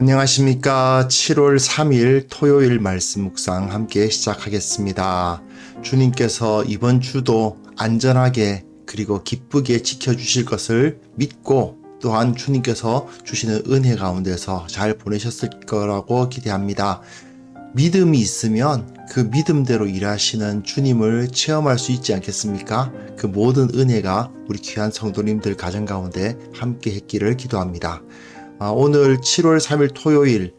안녕하십니까. 7월 3일 토요일 말씀 묵상 함께 시작하겠습니다. 주님께서 이번 주도 안전하게 그리고 기쁘게 지켜주실 것을 믿고 또한 주님께서 주시는 은혜 가운데서 잘 보내셨을 거라고 기대합니다. 믿음이 있으면 그 믿음대로 일하시는 주님을 체험할 수 있지 않겠습니까? 그 모든 은혜가 우리 귀한 성도님들 가정 가운데 함께 했기를 기도합니다. 오늘 7월 3일 토요일,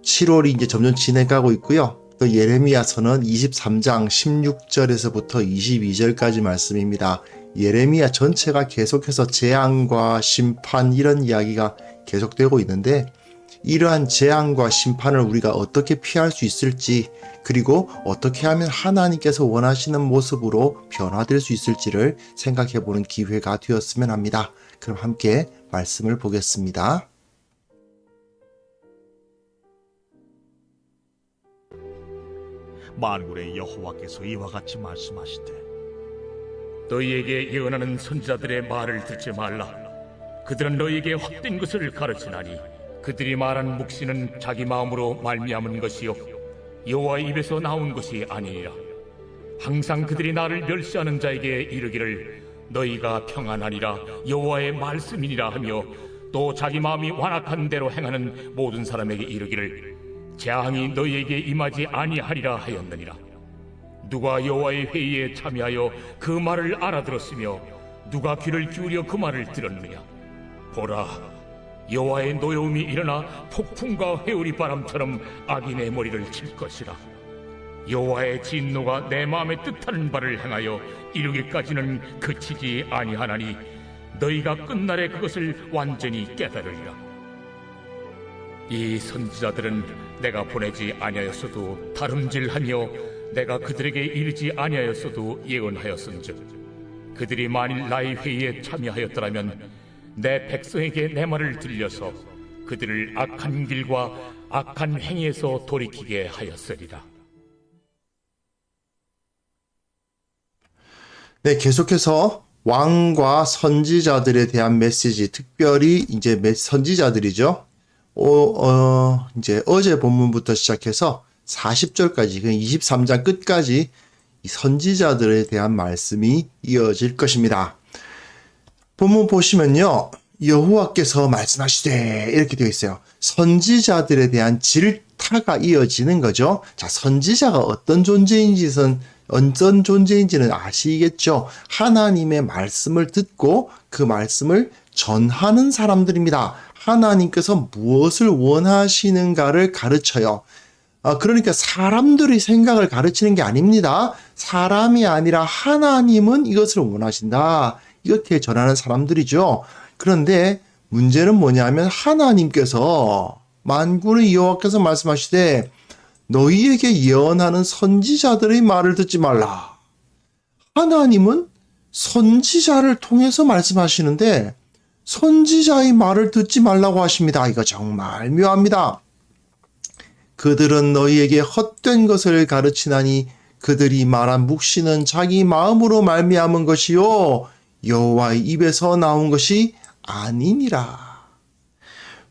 7월이 이제 점점 지나가고 있고요. 또 예레미야서는 23장 16절에서부터 22절까지 말씀입니다. 예레미야 전체가 계속해서 재앙과 심판 이런 이야기가 계속되고 있는데 이러한 재앙과 심판을 우리가 어떻게 피할 수 있을지 그리고 어떻게 하면 하나님께서 원하시는 모습으로 변화될 수 있을지를 생각해보는 기회가 되었으면 합니다. 그럼 함께 말씀을 보겠습니다. 만군의 여호와께서 이와 같이 말씀하시되 너희에게 예언하는 선지자들의 말을 듣지 말라. 그들은 너희에게 헛된 것을 가르치나니 그들이 말한 묵시는 자기 마음으로 말미암은 것이요 여호와의 입에서 나온 것이 아니니라. 항상 그들이 나를 멸시하는 자에게 이르기를 너희가 평안하니라 여호와의 말씀이니라 하며 또 자기 마음이 완악한 대로 행하는 모든 사람에게 이르기를 재앙이 너희에게 임하지 아니하리라 하였느니라. 누가 여호와의 회의에 참여하여 그 말을 알아들었으며 누가 귀를 기울여 그 말을 들었느냐. 보라, 여호와의 노여움이 일어나 폭풍과 회오리 바람처럼 악인의 머리를 칠 것이라. 여호와의 진노가 내 마음에 뜻하는 바를 행하여 이루기까지는 그치지 아니하나니 너희가 끝날에 그것을 완전히 깨달으리라. 이 선지자들은 내가 보내지 아니하였어도 다름질하며 내가 그들에게 이르지 아니하였어도 예언하였은즉 그들이 만일 나의 회의에 참여하였더라면 내 백성에게 내 말을 들려서 그들을 악한 길과 악한 행위에서 돌이키게 하였으리라. 네, 계속해서 왕과 선지자들에 대한 메시지, 특별히 이제 선지자들이죠. 이제 어제 본문부터 시작해서 40절까지, 23장 끝까지 이 선지자들에 대한 말씀이 이어질 것입니다. 본문 보시면요, 여호와께서 말씀하시되 이렇게 되어 있어요. 선지자들에 대한 질타가 이어지는 거죠. 자, 선지자가 어떤 존재인지는 아시겠죠? 하나님의 말씀을 듣고 그 말씀을 전하는 사람들입니다. 하나님께서 무엇을 원하시는가를 가르쳐요. 그러니까 사람들의 생각을 가르치는 게 아닙니다. 사람이 아니라 하나님은 이것을 원하신다. 이렇게 전하는 사람들이죠. 그런데 문제는 뭐냐면 하나님께서 만군의 여호와께서 말씀하시되 너희에게 예언하는 선지자들의 말을 듣지 말라. 하나님은 선지자를 통해서 말씀하시는데 선지자의 말을 듣지 말라고 하십니다. 이거 정말 묘합니다. 그들은 너희에게 헛된 것을 가르치나니 그들이 말한 묵시는 자기 마음으로 말미암은 것이요 여호와의 입에서 나온 것이 아니니라.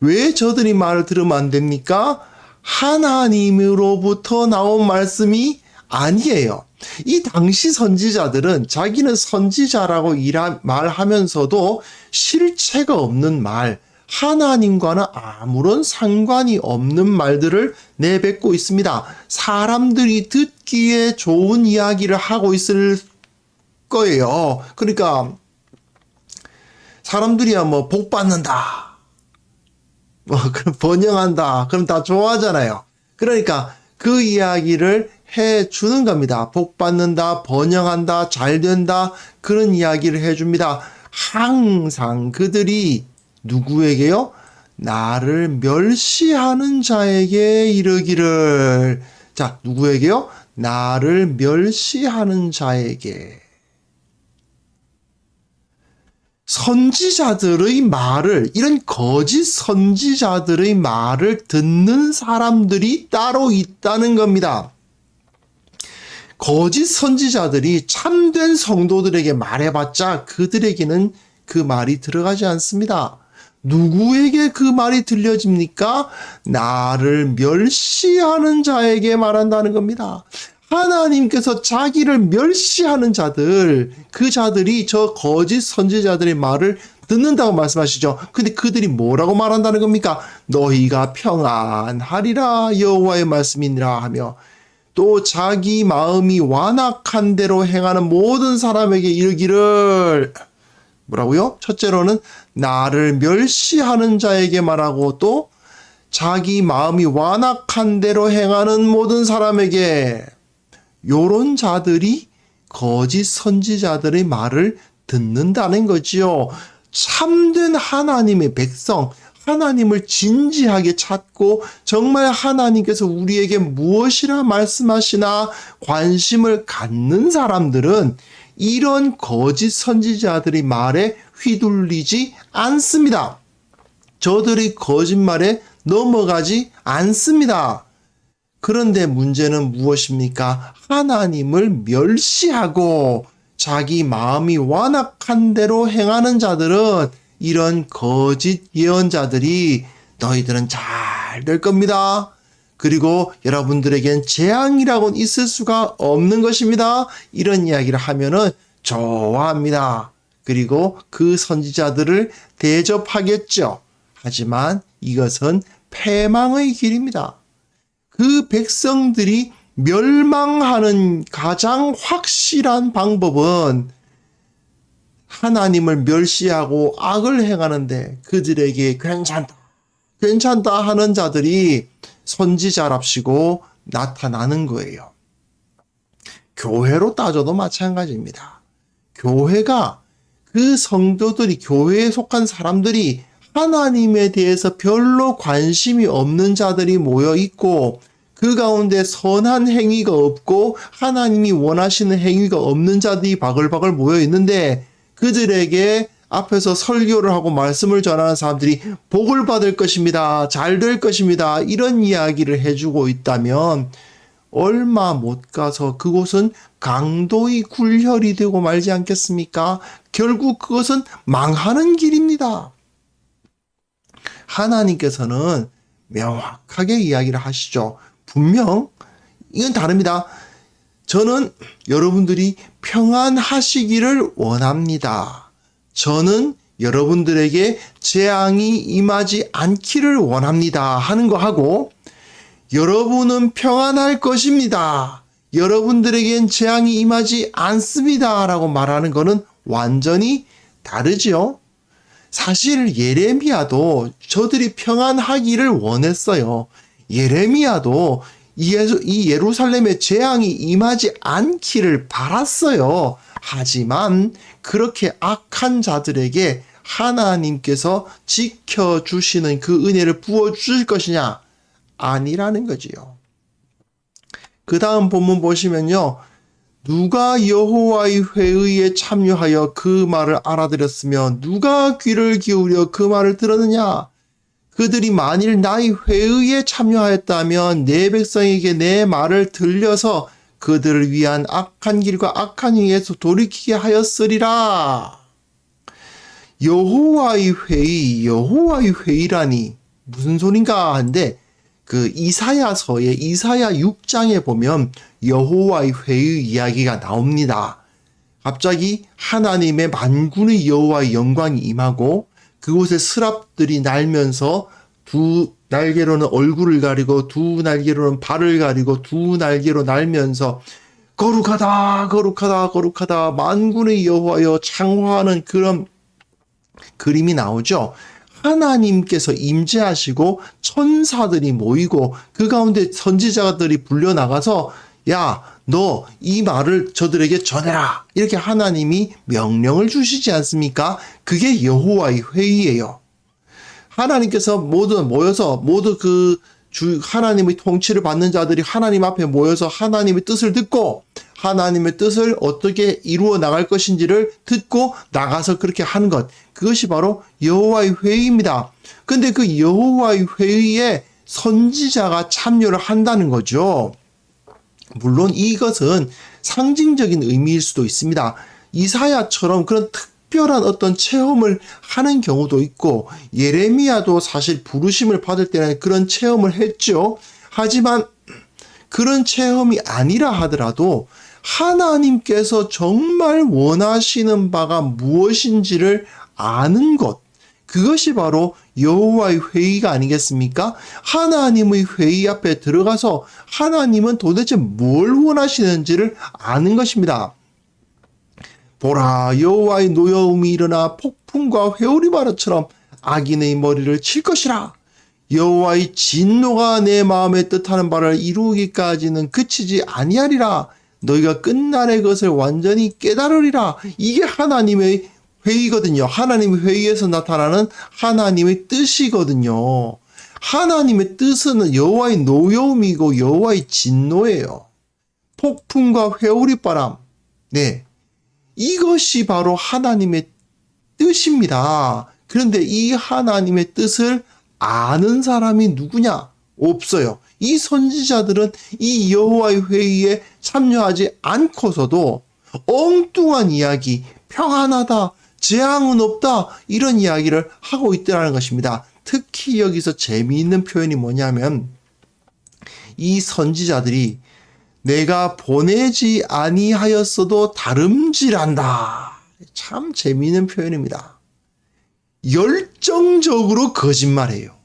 왜 저들이 말을 들으면 안 됩니까? 하나님으로부터 나온 말씀이 아니에요. 이 당시 선지자들은 자기는 선지자라고 말하면서도 실체가 없는 말, 하나님과는 아무런 상관이 없는 말들을 내뱉고 있습니다. 사람들이 듣기에 좋은 이야기를 하고 있을 거예요. 그러니까 사람들이야 뭐 복 받는다, 그럼 번영한다, 그럼 다 좋아하잖아요. 그러니까 그 이야기를 해주는 겁니다. 복 받는다, 번영한다, 잘 된다, 그런 이야기를 해줍니다. 항상 그들이 누구에게요? 나를 멸시하는 자에게 이르기를. 자, 누구에게요? 나를 멸시하는 자에게. 선지자들의 말을, 이런 거짓 선지자들의 말을 듣는 사람들이 따로 있다는 겁니다. 거짓 선지자들이 참된 성도들에게 말해봤자 그들에게는 그 말이 들어가지 않습니다. 누구에게 그 말이 들려집니까? 나를 멸시하는 자에게 말한다는 겁니다. 하나님께서 자기를 멸시하는 자들, 그 자들이 저 거짓 선지자들의 말을 듣는다고 말씀하시죠. 근데 그들이 뭐라고 말한다는 겁니까? 너희가 평안하리라 여호와의 말씀이니라 하며, 또 자기 마음이 완악한 대로 행하는 모든 사람에게 이르기를, 뭐라고요? 첫째로는 나를 멸시하는 자에게 말하고, 또 자기 마음이 완악한 대로 행하는 모든 사람에게, 요런 자들이 거짓 선지자들의 말을 듣는다는 거지요. 참된 하나님의 백성, 하나님을 진지하게 찾고 정말 하나님께서 우리에게 무엇이라 말씀하시나 관심을 갖는 사람들은 이런 거짓 선지자들의 말에 휘둘리지 않습니다. 저들의 거짓말에 넘어가지 않습니다. 그런데 문제는 무엇입니까? 하나님을 멸시하고 자기 마음이 완악한 대로 행하는 자들은, 이런 거짓 예언자들이 너희들은 잘 될 겁니다. 그리고 여러분들에겐 재앙이라고는 있을 수가 없는 것입니다. 이런 이야기를 하면은 좋아합니다. 그리고 그 선지자들을 대접하겠죠. 하지만 이것은 패망의 길입니다. 그 백성들이 멸망하는 가장 확실한 방법은 하나님을 멸시하고 악을 행하는데 그들에게 괜찮다 하는 자들이 선지자랍시고 나타나는 거예요. 교회로 따져도 마찬가지입니다. 교회가, 그 성도들이, 교회에 속한 사람들이 하나님에 대해서 별로 관심이 없는 자들이 모여 있고, 그 가운데 선한 행위가 없고 하나님이 원하시는 행위가 없는 자들이 바글바글 모여 있는데, 그들에게 앞에서 설교를 하고 말씀을 전하는 사람들이 복을 받을 것입니다, 잘 될 것입니다, 이런 이야기를 해주고 있다면 얼마 못 가서 그곳은 강도의 굴혈이 되고 말지 않겠습니까? 결국 그것은 망하는 길입니다. 하나님께서는 명확하게 이야기를 하시죠. 분명 이건 다릅니다. 저는 여러분들이 평안하시기를 원합니다. 저는 여러분들에게 재앙이 임하지 않기를 원합니다 하는 거 하고, 여러분은 평안할 것입니다, 여러분들에겐 재앙이 임하지 않습니다 라고 말하는 거는 완전히 다르지요. 사실 예레미야도 저들이 평안하기를 원했어요. 예레미야도 이 예루살렘에 재앙이 임하지 않기를 바랐어요. 하지만 그렇게 악한 자들에게 하나님께서 지켜주시는 그 은혜를 부어주실 것이냐? 아니라는 거지요. 그 다음 본문 보시면요, 누가 여호와의 회의에 참여하여 그 말을 알아들었으며 누가 귀를 기울여 그 말을 들었느냐? 그들이 만일 나의 회의에 참여하였다면 내 백성에게 내 말을 들려서 그들을 위한 악한 길과 악한 행위에서 돌이키게 하였으리라. 여호와의 회의라니 무슨 소린가 한데, 그 이사야서의 이사야 6장에 보면 여호와의 회의 이야기가 나옵니다. 갑자기 하나님의 만군의 여호와의 영광이 임하고 그곳에 스랍들이 날면서 두 날개로는 얼굴을 가리고 두 날개로는 발을 가리고 두 날개로 날면서 거룩하다 거룩하다 거룩하다 만군의 여호와여 창화하는 그런 그림이 나오죠. 하나님께서 임재하시고 천사들이 모이고 그 가운데 선지자들이 불려나가서 야, 너 이 말을 저들에게 전해라, 이렇게 하나님이 명령을 주시지 않습니까? 그게 여호와의 회의예요. 하나님께서 모두 모여서 하나님의 통치를 받는 자들이 하나님 앞에 모여서 하나님의 뜻을 듣고 하나님의 뜻을 어떻게 이루어 나갈 것인지를 듣고 나가서 그렇게 하는 것, 그것이 바로 여호와의 회의입니다. 근데 그 여호와의 회의에 선지자가 참여를 한다는 거죠. 물론 이것은 상징적인 의미일 수도 있습니다. 이사야처럼 그런 특별한 어떤 체험을 하는 경우도 있고, 예레미야도 사실 부르심을 받을 때는 그런 체험을 했죠. 하지만 그런 체험이 아니라 하더라도 하나님께서 정말 원하시는 바가 무엇인지를 아는 것, 그것이 바로 여호와의 회의가 아니겠습니까? 하나님의 회의 앞에 들어가서 하나님은 도대체 뭘 원하시는지를 아는 것입니다. 보라, 여호와의 노여움이 일어나 폭풍과 회오리 바람처럼 악인의 머리를 칠 것이라. 여호와의 진노가 내 마음에 뜻하는 바를 이루기까지는 그치지 아니하리라. 너희가 끝날의 것을 완전히 깨달으리라. 이게 하나님의 회의거든요. 하나님의 회의에서 나타나는 하나님의 뜻이거든요. 하나님의 뜻은 여호와의 노여움이고 여호와의 진노예요. 폭풍과 회오리바람. 네, 이것이 바로 하나님의 뜻입니다. 그런데 이 하나님의 뜻을 아는 사람이 누구냐? 없어요. 이 선지자들은 이 여호와의 회의에 참여하지 않고서도 엉뚱한 이야기, 평안하다, 재앙은 없다, 이런 이야기를 하고 있더라는 것입니다. 특히 여기서 재미있는 표현이 뭐냐면, 이 선지자들이 내가 보내지 아니하였어도 다름질한다. 참 재미있는 표현입니다. 열정적으로 거짓말해요.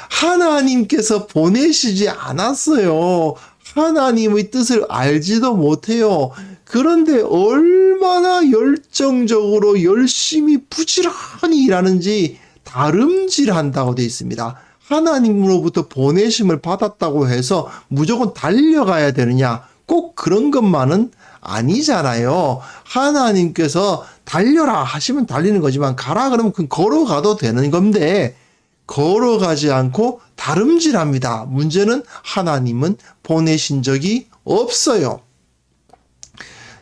하나님께서 보내시지 않았어요. 하나님의 뜻을 알지도 못해요. 그런데 얼마나 열정적으로 열심히 부지런히 일하는지 다름질한다고 되어 있습니다. 하나님으로부터 보내심을 받았다고 해서 무조건 달려가야 되느냐? 꼭 그런 것만은 아니잖아요. 하나님께서 달려라 하시면 달리는 거지만 가라 그러면 걸어가도 되는 건데 걸어가지 않고 다름질합니다. 문제는 하나님은 보내신 적이 없어요.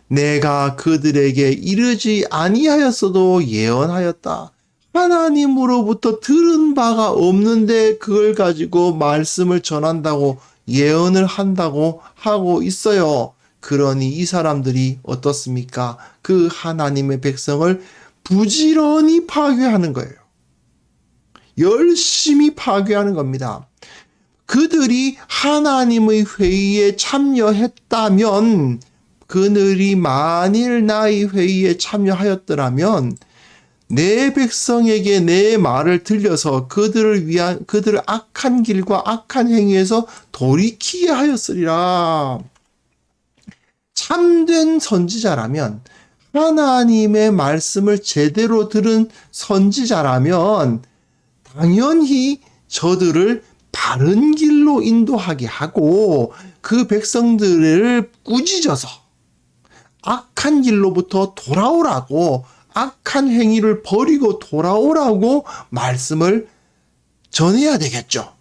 내가 그들에게 이르지 아니하였어도 예언하였다. 하나님으로부터 들은 바가 없는데 그걸 가지고 말씀을 전한다고 예언을 한다고 하고 있어요. 그러니 이 사람들이 어떻습니까? 그 하나님의 백성을 부지런히 파괴하는 거예요. 열심히 파괴하는 겁니다. 그들이 하나님의 회의에 참여했다면, 그들이 만일 나의 회의에 참여하였더라면 내 백성에게 내 말을 들려서 그들을 악한 길과 악한 행위에서 돌이키게 하였으리라. 참된 선지자라면, 하나님의 말씀을 제대로 들은 선지자라면 당연히 저들을 바른 길로 인도하게 하고 그 백성들을 꾸짖어서 악한 길로부터 돌아오라고, 악한 행위를 버리고 돌아오라고 말씀을 전해야 되겠죠.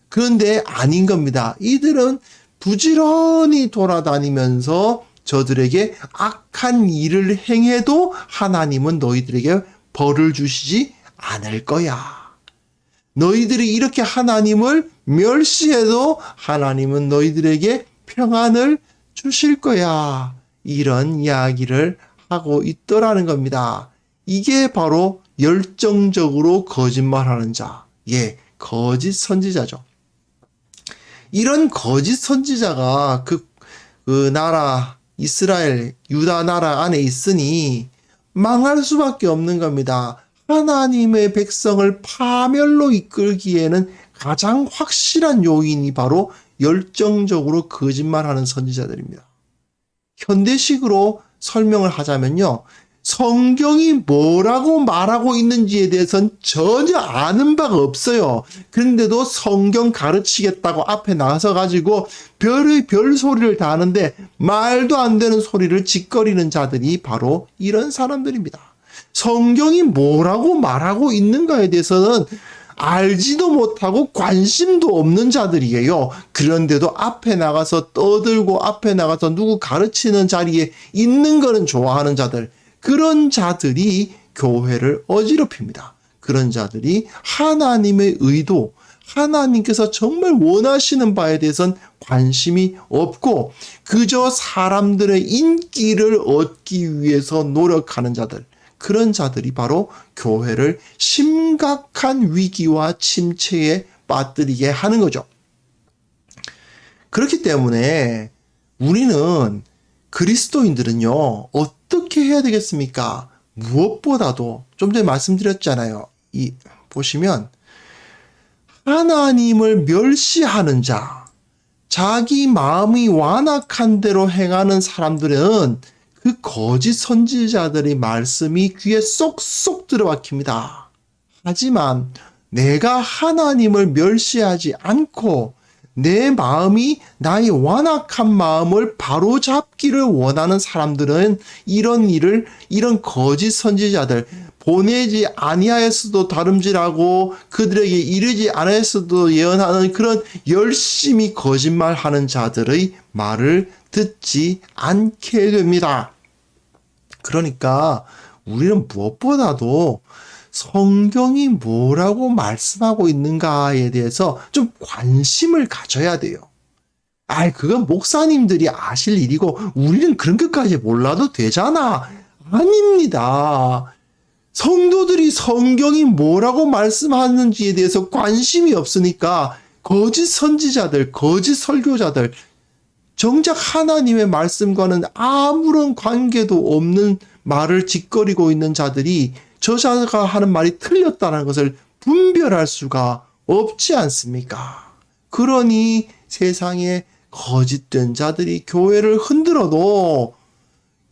그런데 아닌 겁니다. 이들은 부지런히 돌아다니면서 저들에게 악한 일을 행해도 하나님은 너희들에게 벌을 주시지 않을 거야. 너희들이 이렇게 하나님을 멸시해도 하나님은 너희들에게 평안을 주실 거야. 이런 이야기를 하고 있더라는 겁니다. 이게 바로 열정적으로 거짓말하는 자, 거짓 선지자죠. 이런 거짓 선지자가 그 나라 이스라엘, 유다 나라 안에 있으니 망할 수밖에 없는 겁니다. 하나님의 백성을 파멸로 이끌기에는 가장 확실한 요인이 바로 열정적으로 거짓말하는 선지자들입니다. 현대식으로 설명을 하자면요, 성경이 뭐라고 말하고 있는지에 대해서는 전혀 아는 바가 없어요. 그런데도 성경 가르치겠다고 앞에 나서 가지고 별 소리를 다 하는데 말도 안 되는 소리를 짓거리는 자들이 바로 이런 사람들입니다. 성경이 뭐라고 말하고 있는가에 대해서는 알지도 못하고 관심도 없는 자들이에요. 그런데도 앞에 나가서 떠들고 앞에 나가서 누구 가르치는 자리에 있는 거는 좋아하는 자들, 그런 자들이 교회를 어지럽힙니다. 그런 자들이 하나님의 의도, 하나님께서 정말 원하시는 바에 대해서는 관심이 없고 그저 사람들의 인기를 얻기 위해서 노력하는 자들, 그런 자들이 바로 교회를 심각한 위기와 침체에 빠뜨리게 하는 거죠. 그렇기 때문에 우리는 그리스도인들은요, 어떻게 해야 되겠습니까? 무엇보다도 좀 전에 말씀드렸잖아요. 보시면 하나님을 멸시하는 자, 자기 마음이 완악한 대로 행하는 사람들은 그 거짓 선지자들의 말씀이 귀에 쏙쏙 들어박힙니다. 하지만 내가 하나님을 멸시하지 않고 내 마음이 나의 완악한 마음을 바로잡기를 원하는 사람들은 이런 거짓 선지자들, 보내지 아니하였어도 다름질하고 그들에게 이르지 않았어도 예언하는 그런 열심히 거짓말하는 자들의 말을 듣지 않게 됩니다. 그러니까 우리는 무엇보다도 성경이 뭐라고 말씀하고 있는가에 대해서 좀 관심을 가져야 돼요. 그건 목사님들이 아실 일이고 우리는 그런 것까지 몰라도 되잖아. 아닙니다. 성도들이 성경이 뭐라고 말씀하는지에 대해서 관심이 없으니까 거짓 선지자들, 거짓 설교자들, 정작 하나님의 말씀과는 아무런 관계도 없는 말을 짓거리고 있는 자들이 저자가 하는 말이 틀렸다는 것을 분별할 수가 없지 않습니까? 그러니 세상에 거짓된 자들이 교회를 흔들어도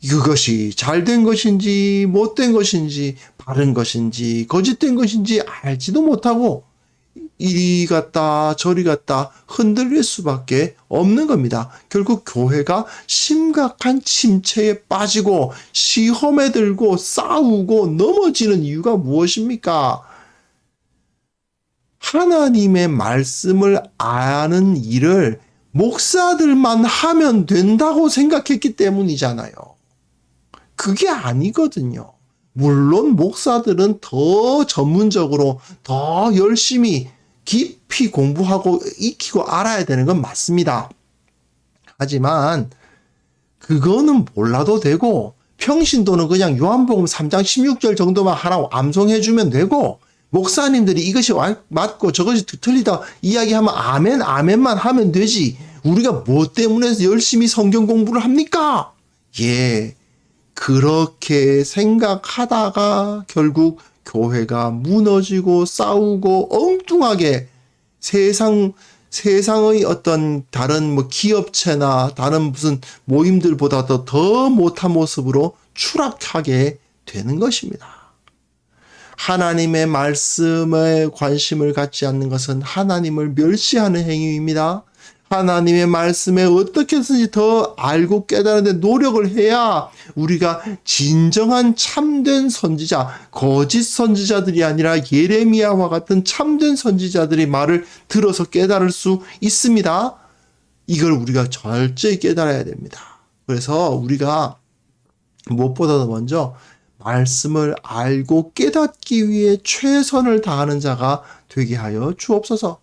이것이 잘된 것인지 못된 것인지 바른 것인지 거짓된 것인지 알지도 못하고 이리 갔다 저리 갔다 흔들릴 수밖에 없는 겁니다. 결국 교회가 심각한 침체에 빠지고 시험에 들고 싸우고 넘어지는 이유가 무엇입니까? 하나님의 말씀을 아는 일을 목사들만 하면 된다고 생각했기 때문이잖아요. 그게 아니거든요. 물론 목사들은 더 전문적으로 더 열심히 깊이 공부하고 익히고 알아야 되는 건 맞습니다. 하지만 그거는 몰라도 되고 평신도는 그냥 요한복음 3장 16절 정도만 하라고 암송해주면 되고 목사님들이 이것이 맞고 저것이 틀리다 이야기하면 아멘 아멘만 하면 되지 우리가 뭐 때문에 열심히 성경 공부를 합니까? 그렇게 생각하다가 결국 교회가 무너지고 싸우고 엉뚱하게 세상의 어떤 다른 기업체나 다른 무슨 모임들보다도 더 못한 모습으로 추락하게 되는 것입니다. 하나님의 말씀에 관심을 갖지 않는 것은 하나님을 멸시하는 행위입니다. 하나님의 말씀에 어떻게 해서든지 더 알고 깨달는데 노력을 해야 우리가 진정한 참된 선지자, 거짓 선지자들이 아니라 예레미야와 같은 참된 선지자들의 말을 들어서 깨달을 수 있습니다. 이걸 우리가 철저히 깨달아야 됩니다. 그래서 우리가 무엇보다도 먼저 말씀을 알고 깨닫기 위해 최선을 다하는 자가 되게 하여 주옵소서.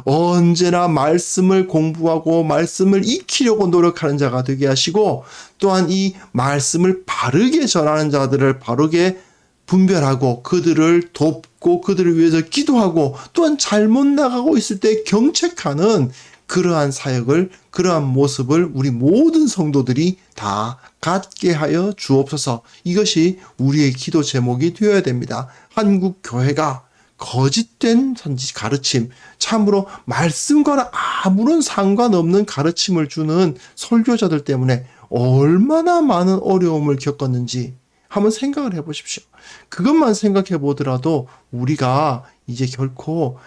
언제나 말씀을 공부하고 말씀을 익히려고 노력하는 자가 되게 하시고 또한 이 말씀을 바르게 전하는 자들을 바르게 분별하고 그들을 돕고 그들을 위해서 기도하고 또한 잘못 나가고 있을 때 경책하는 그러한 사역을 그러한 모습을 우리 모든 성도들이 다 갖게 하여 주옵소서. 이것이 우리의 기도 제목이 되어야 됩니다. 한국 교회가 거짓된 선지 가르침, 참으로 말씀과는 아무런 상관없는 가르침을 주는 설교자들 때문에 얼마나 많은 어려움을 겪었는지 한번 생각을 해보십시오. 그것만 생각해 보더라도 우리가 이제 결코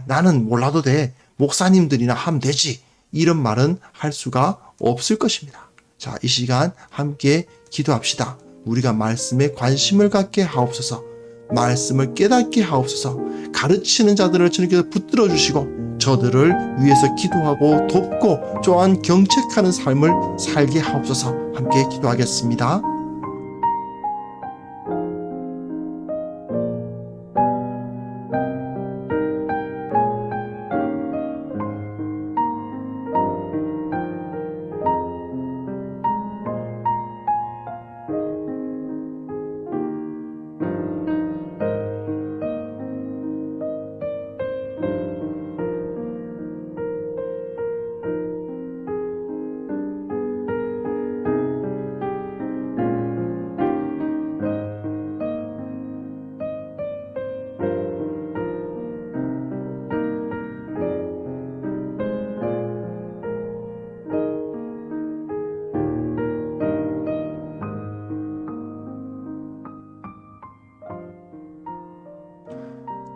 나는 몰라도 돼, 목사님들이나 하면 되지, 이런 말은 할 수가 없을 것입니다. 자, 이 시간 함께 기도합시다. 우리가 말씀에 관심을 갖게 하옵소서. 말씀을 깨닫게 하옵소서. 가르치는 자들을 주님께서 붙들어 주시고 저들을 위해서 기도하고 돕고 또한 경책하는 삶을 살게 하옵소서. 함께 기도하겠습니다.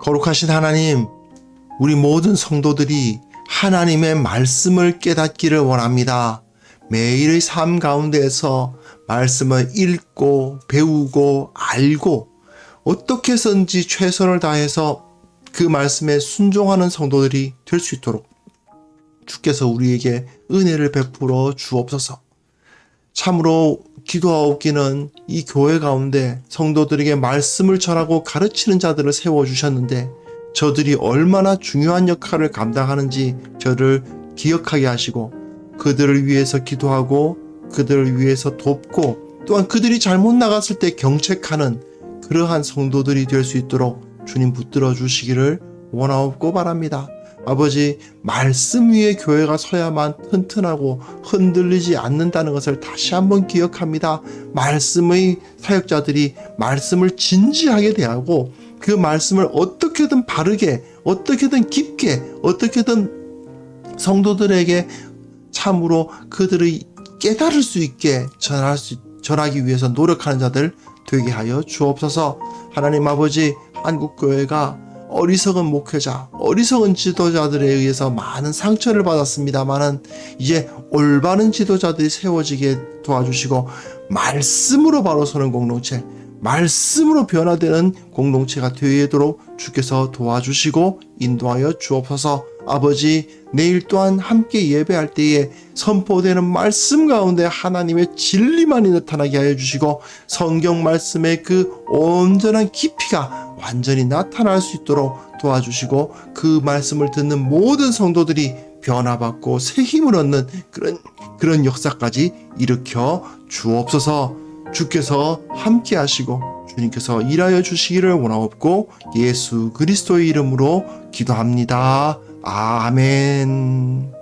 거룩하신 하나님, 우리 모든 성도들이 하나님의 말씀을 깨닫기를 원합니다. 매일의 삶 가운데에서 말씀을 읽고 배우고 알고 어떻게 해서든지 최선을 다해서 그 말씀에 순종하는 성도들이 될 수 있도록 주께서 우리에게 은혜를 베풀어 주옵소서. 참으로 기도하옵기는 이 교회 가운데 성도들에게 말씀을 전하고 가르치는 자들을 세워주셨는데 저들이 얼마나 중요한 역할을 감당하는지 저를 기억하게 하시고 그들을 위해서 기도하고 그들을 위해서 돕고 또한 그들이 잘못 나갔을 때 경책하는 그러한 성도들이 될 수 있도록 주님 붙들어 주시기를 원하옵고 바랍니다. 아버지, 말씀 위에 교회가 서야만 튼튼하고 흔들리지 않는다는 것을 다시 한번 기억합니다. 말씀의 사역자들이 말씀을 진지하게 대하고 그 말씀을 어떻게든 바르게, 어떻게든 깊게, 어떻게든 성도들에게 참으로 그들의 깨달을 수 있게 전하기 위해서 노력하는 자들 되게 하여 주옵소서. 하나님 아버지, 한국교회가 어리석은 목회자, 어리석은 지도자들에 의해서 많은 상처를 받았습니다만은 이제 올바른 지도자들이 세워지게 도와주시고 말씀으로 바로 서는 공동체, 말씀으로 변화되는 공동체가 되도록 주께서 도와주시고 인도하여 주옵소서. 아버지, 내일 또한 함께 예배할 때에 선포되는 말씀 가운데 하나님의 진리만이 나타나게 하여 주시고 성경 말씀의 그 온전한 깊이가 완전히 나타날 수 있도록 도와주시고 그 말씀을 듣는 모든 성도들이 변화받고 새 힘을 얻는 그런 역사까지 일으켜 주옵소서. 주께서 함께 하시고 주님께서 일하여 주시기를 원하옵고 예수 그리스도의 이름으로 기도합니다. 아멘.